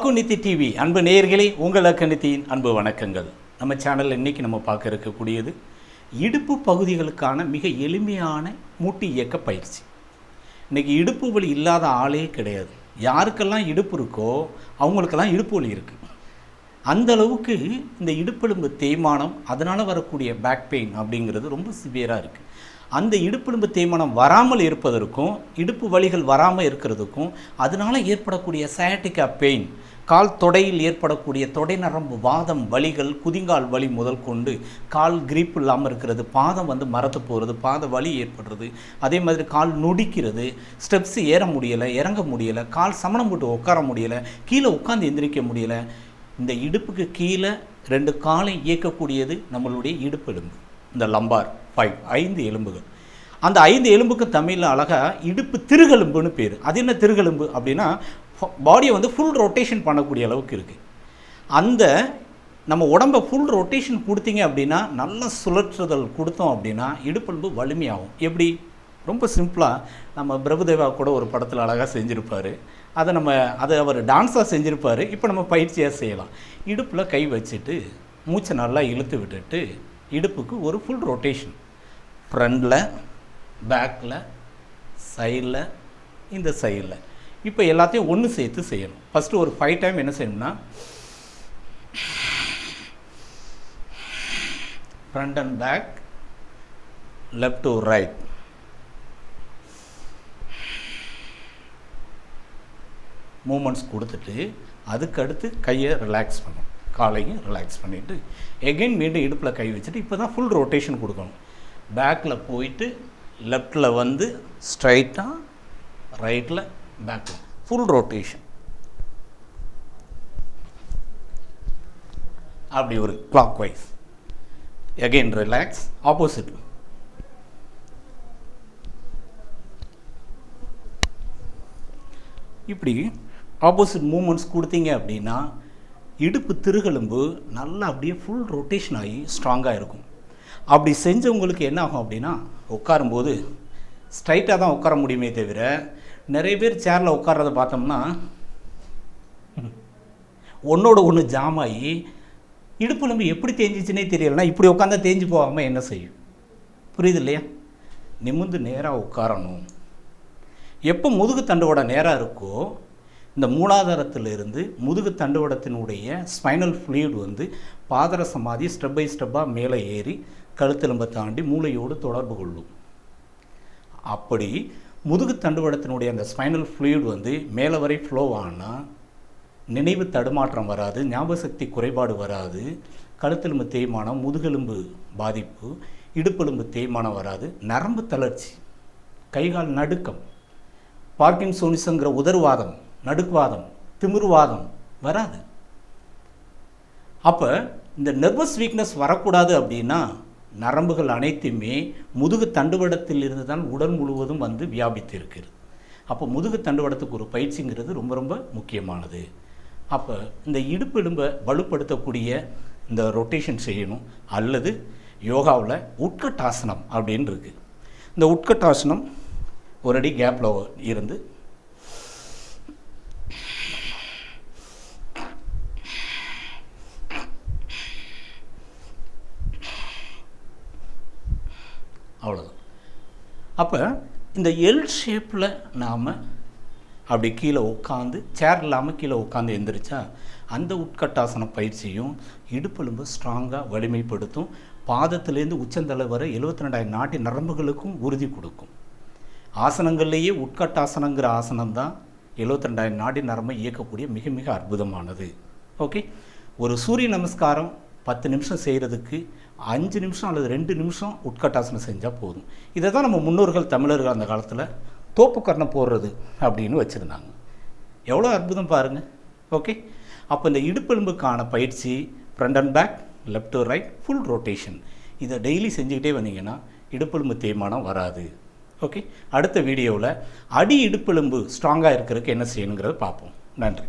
ACUNITHY TV அன்பு நேயர்களே, உங்களுக்கு நிதியின் அன்பு வணக்கங்கள். நம்ம சேனலில் இன்றைக்கி நம்ம பார்க்க இருக்கக்கூடியது இடுப்பு பகுதிகளுக்கான மிக எளிமையான மூட்டு இயக்க பயிற்சி. இன்றைக்கி இடுப்பு வலி இல்லாத ஆளே கிடையாது. யாருக்கெல்லாம் இடுப்பு இருக்கோ அவங்களுக்கெல்லாம் இடுப்பு வலி இருக்குது. அந்த அளவுக்கு இந்த இடுப்பெலும்பு தேய்மானம், அதனால் வரக்கூடிய பேக் பெயின் அப்படிங்கிறது ரொம்ப சிவியராக இருக்குது. அந்த இடுப்பெலும்பு தேய்மானம் வராமல் இருப்பதற்கும், இடுப்பு வலிகள் வராமல் இருக்கிறதுக்கும், அதனால் ஏற்படக்கூடிய சயாட்டிகா பெயின், கால் தொடையில் ஏற்படக்கூடிய தொடை நரம்பு வாதம் வலிகள், குதிங்கால் வலி முதல் கொண்டு கால் கிரிப் இல்லாமல் இருக்கிறது, பாதம் மரத்து போகிறது, பாத வலி ஏற்படுறது, அதே மாதிரி கால் நொடிக்கிறது, ஸ்டெப்ஸ் ஏற முடியலை, இறங்க முடியலை, கால் சமணம் போட்டு உட்கார முடியலை, கீழே உட்காந்து எந்திரிக்க முடியலை. இந்த இடுப்புக்கு கீழே 2 காலை இயக்கக்கூடியது நம்மளுடைய இடுப்பெலும்பு, இந்த லம்பார் 5 எலும்புகள். அந்த 5 எலும்புக்கு தமிழில் அழகாக இடுப்பு திருகெலும்புன்னு பேர். அது என்ன திருகெலும்பு அப்படின்னா, பாடியை ஃபுல் ரொட்டேஷன் பண்ணக்கூடிய அளவுக்கு இருக்குது. அந்த நம்ம உடம்பை ஃபுல் ரொட்டேஷன் கொடுத்தீங்க அப்படின்னா, நல்ல சுழற்றுதல் கொடுத்தோம் அப்படின்னா இடுப்பெலும்பு வலிமையாகும். எப்படி? ரொம்ப சிம்பிளாக நம்ம பிரபுதேவா கூட ஒரு படத்தில் அழகாக செஞ்சுருப்பார். அதை அவர் டான்ஸாக செஞ்சுருப்பார். இப்போ நம்ம பயிற்சியாக செய்யலாம். இடுப்பில் கை வச்சுட்டு மூச்சை நல்லா இழுத்து விட்டுட்டு இடுப்புக்கு ஒரு ஃபுல் ரொட்டேஷன், ஃப்ரண்டில், பேக்கில், சைடில், இந்த சைடில். இப்போ எல்லாத்தையும் ஒன்று சேர்த்து செய்யணும். ஃபஸ்ட்டு ஒரு 5 டைம் என்ன செய்யணும்னா, front and back, left to right, moments கொடுத்துட்டு அதுக்கடுத்து கையை ரிலாக்ஸ் பண்ணணும், காலையும் ரிலாக்ஸ் பண்ணிவிட்டு எகெயின் மீண்டும் இடுப்பில் கை வச்சுட்டு இப்போ தான் ஃபுல் ரொட்டேஷன் கொடுக்கணும். பேக்கில் போயிட்டு லெஃப்டில் ஸ்ட்ரைட்டாக, ரைட்டில், பேக்கில் ஃபுல் ரொட்டேஷன். அப்படி ஒரு clockwise. Again relax, opposite. இப்படி ஆப்போசிட் மூமெண்ட்ஸ் கொடுத்தீங்க அப்படின்னா இடுப்பு திருகெலும்பு நல்லா அப்படியே ஃபுல் ரொட்டேஷன் ஆகி ஸ்ட்ராங்காக இருக்கும். அப்படி செஞ்சவங்களுக்கு என்ன ஆகும் அப்படின்னா, உட்காரும்போது ஸ்ட்ரைட்டாக தான் உட்கார முடியுமே தவிர, நிறைய பேர் சேரில் உட்கார்றத பார்த்தோம்னா ஒன்றோட ஒன்று ஜாம் ஆகி இடுப்பெலும்பு எப்படி தேஞ்சிச்சுன்னே தெரியலைன்னா இப்படி உட்காந்தா தேஞ்சு போகாமல் என்ன செய்யும்? புரியுது இல்லையா? நிமிர்ந்து நேராக உட்காரணும். எப்போ முதுகு தண்டுவட நேராக இருக்கோ, இந்த மூலாதாரத்திலிருந்து முதுகு தண்டுவடத்தினுடைய ஸ்பைனல் ஃப்ளூயிட் பாதர சமாதி ஸ்டெப் பை ஸ்டெப்பாக மேலே ஏறி கழுத்தெலும்பை தாண்டி மூளையோடு தொடர்பு கொள்ளும். அப்படி முதுகு தண்டுவடத்தினுடைய அந்த ஸ்பைனல் ஃப்ளூயிட் மேலே வரை ஃப்ளோ ஆனால் நினைவு தடுமாற்றம் வராது, ஞாபக சக்தி குறைபாடு வராது, கழுத்தெலும்பு தேய்மானம், முதுகெலும்பு பாதிப்பு, இடுப்பெலும்பு தேய்மானம் வராது, நரம்பு தளர்ச்சி, கைகால் நடுக்கம், பார்க்கின்சோனிஸுங்கிற உதர்வாதம், நடுக்குவாதம், திமிர்வாதம் வராது. அப்போ இந்த நர்வஸ் வீக்னஸ் வரக்கூடாது அப்படின்னா நரம்புகள் அனைத்துமே முதுகு தண்டுவடத்தில் இருந்து தான் உடல் முழுவதும் வியாபித்து இருக்கிறது. அப்போ முதுகு தண்டுவடத்துக்கு ஒரு பயிற்சிங்கிறது ரொம்ப ரொம்ப முக்கியமானது. அப்போ இந்த இடுப்பெலும்பை வலுப்படுத்தக்கூடிய இந்த ரொட்டேஷன் செய்யணும். அல்லது யோகாவில் உட்கட்டாசனம் அப்படின்னு இருக்குது. இந்த உட்கட்டாசனம் ஒரு அடி கேப்பில் இருந்து அவ்வளோதான். அப்போ இந்த எல் ஷேப்பில் நாம் அப்படி கீழே உட்காந்து, சேர் இல்லாமல் கீழே உட்காந்து எந்திரிச்சா அந்த உட்கட்டாசன பயிற்சியும் இடுப்பெலும்பு ஸ்ட்ராங்காக வலிமைப்படுத்தும். பாதத்திலேருந்து உச்சந்தலை வரை 72 நாடி நரம்புகளுக்கும் உறுதி கொடுக்கும். ஆசனங்கள்லேயே உட்கட்டாசனங்கிற ஆசனம் தான் 72 நாடி நரம்பை இயக்கக்கூடிய மிக மிக அற்புதமானது. ஓகே, ஒரு சூரிய நமஸ்காரம் 10 நிமிஷம் செய்கிறதுக்கு 5 நிமிஷம் அல்லது 2 நிமிஷம் உட்கட்டாசனம் செஞ்சால் போதும். இதை தான் நம்ம முன்னோர்கள் தமிழர்கள் அந்த காலத்தில் தோப்புக்கரணை போடுறது அப்படின்னு வச்சுருந்தாங்க. எவ்வளோ அற்புதம் பாருங்கள். ஓகே, அப்போ இந்த இடுப்பெலும்புக்கான பயிற்சி front and back, left to right, full rotation. இதை டெய்லி செஞ்சுக்கிட்டே வந்தீங்கன்னா இடுப்பெலும்பு தேய்மானம் வராது. ஓகே, அடுத்த வீடியோவில் அடி இடுப்பெலும்பு ஸ்ட்ராங்காக இருக்கிறதுக்கு என்ன செய்யணுங்கிறத பார்ப்போம். நன்றி.